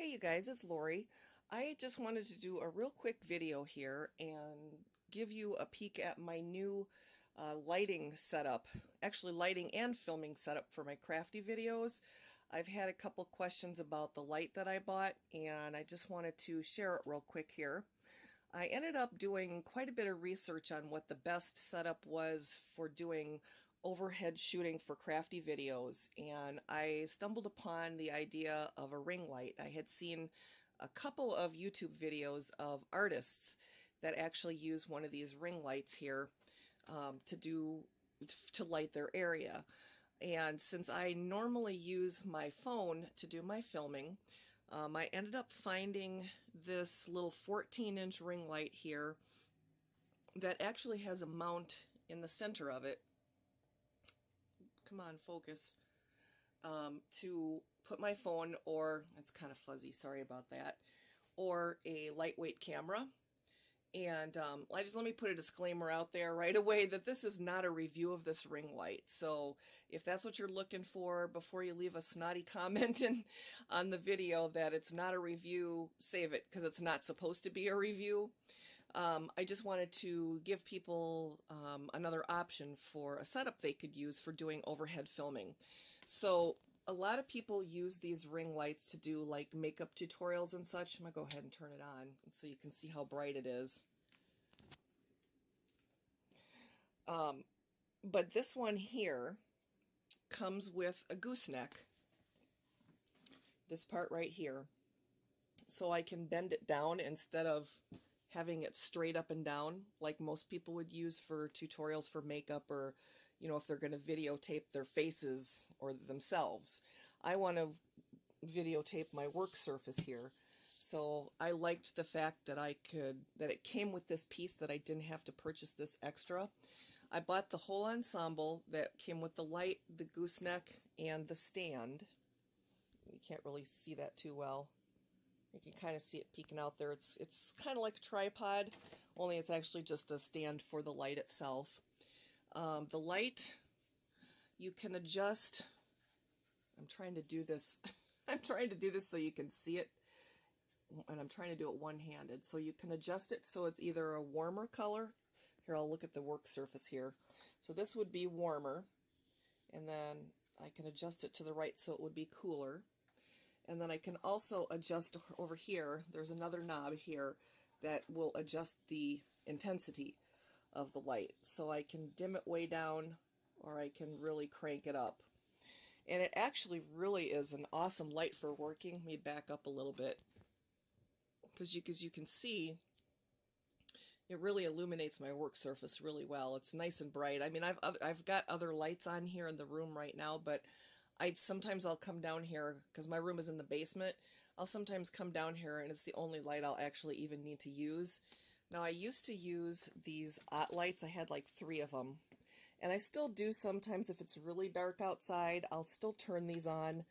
Hey you guys, it's Lori. I just wanted to do a real quick video here and give you a peek at my new lighting setup. Actually, lighting and filming setup for my Crafty videos. I've had a couple questions about the light that I bought, and I just wanted to share it real quick here. I ended up doing quite a bit of research on what the best setup was for doing overhead shooting for Crafty videos, and I stumbled upon the idea of a ring light. I had seen a couple of YouTube videos of artists that actually use one of these ring lights here to light their area. And since I normally use my phone to do my filming, I ended up finding this little 14-inch ring light here that actually has a mount in the center of it. Come on, focus. To put my phone, or it's kind of fuzzy, sorry about that, or a lightweight camera. And let me put a disclaimer out there right away that this is not a review of this ring light. So if that's what you're looking for, before you leave a snotty comment on the video that it's not a review, save it, because it's not supposed to be a review. I just wanted to give people another option for a setup they could use for doing overhead filming. So a lot of people use these ring lights to do like makeup tutorials and such. I'm gonna go ahead and turn it on so you can see how bright it is. But this one here comes with a gooseneck, this part right here, so I can bend it down instead of having it straight up and down like most people would use for tutorials for makeup, or if they're going to videotape their faces or themselves. I want to videotape my work surface here. So I liked the fact that that it came with this piece, that I didn't have to purchase this extra. I bought the whole ensemble that came with the light, the gooseneck, and the stand. You can't really see that too well. You can kind of see it peeking out there. It's kind of like a tripod, only it's actually just a stand for the light itself. The light, you can adjust. I'm trying to do this. I'm trying to do this so you can see it, and I'm trying to do it one-handed. So you can adjust it so it's either a warmer color. Here, I'll look at the work surface here. So this would be warmer, and then I can adjust it to the right so it would be cooler. And then I can also adjust over here. There's another knob here that will adjust the intensity of the light. So I can dim it way down, or I can really crank it up. And it actually really is an awesome light for working. Let me back up a little bit, because you can see it really illuminates my work surface really well. It's nice and bright. I mean, I've got other lights on here in the room right now, but sometimes I'll come down here, because my room is in the basement. I'll sometimes come down here and it's the only light I'll actually even need to use. Now, I used to use these OT lights. I had like 3 of them. And I still do sometimes. If it's really dark outside, I'll still turn these on,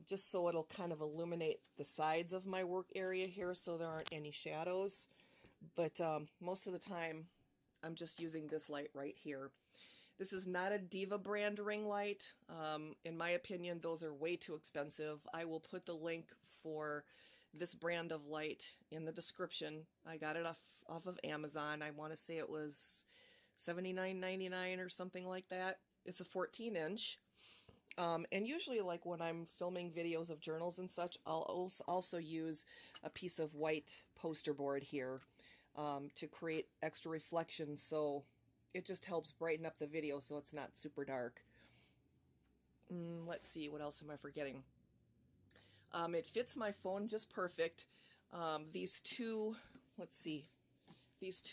just so it'll kind of illuminate the sides of my work area here so there aren't any shadows. But most of the time, I'm just using this light right here. This is not a Diva brand ring light. In my opinion, those are way too expensive. I will put the link for this brand of light in the description. I got it off of Amazon. I want to say it was $79.99 or something like that. It's a 14-inch. And usually, like when I'm filming videos of journals and such, I'll also use a piece of white poster board here to create extra reflection, so it just helps brighten up the video so it's not super dark. Let's see, what else am I forgetting? It fits my phone just perfect. These two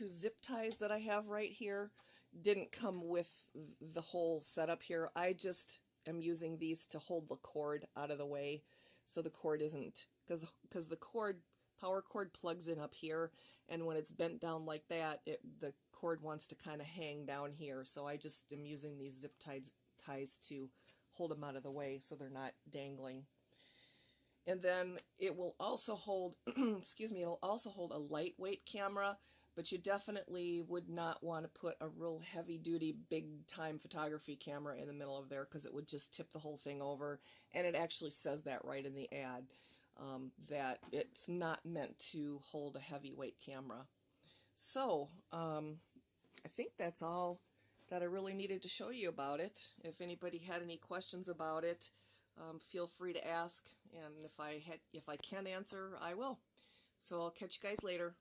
zip ties that I have right here didn't come with the whole setup here. I just am using these to hold the cord out of the way, so the cord isn't, because the power cord plugs in up here, and when it's bent down like that, the cord wants to kind of hang down here. So I just am using these zip ties to hold them out of the way so they're not dangling. And then it will also hold, excuse me, it'll also hold a lightweight camera, but you definitely would not want to put a real heavy-duty, big-time photography camera in the middle of there, because it would just tip the whole thing over, and it actually says that right in the ad. that it's not meant to hold a heavyweight camera. So I think that's all that I really needed to show you about it. If anybody had any questions about it, feel free to ask, and if I can answer, I will. So I'll catch you guys later.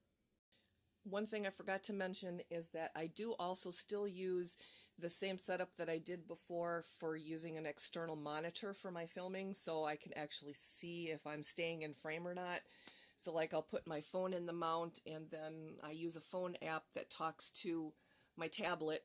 One thing I forgot to mention is that I do also still use the same setup that I did before for using an external monitor for my filming, so I can actually see if I'm staying in frame or not. So like I'll put my phone in the mount, and then I use a phone app that talks to my tablet,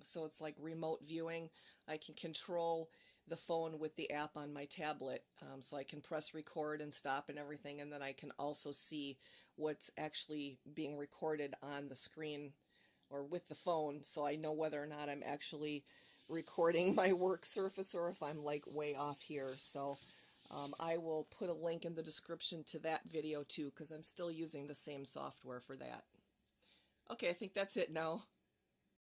so it's like remote viewing. I can control the phone with the app on my tablet, so I can press record and stop and everything, and then I can also see what's actually being recorded on the screen or with the phone, so I know whether or not I'm actually recording my work surface or if I'm like way off here. So I will put a link in the description to that video too, because I'm still using the same software for that. Okay, I think that's it now.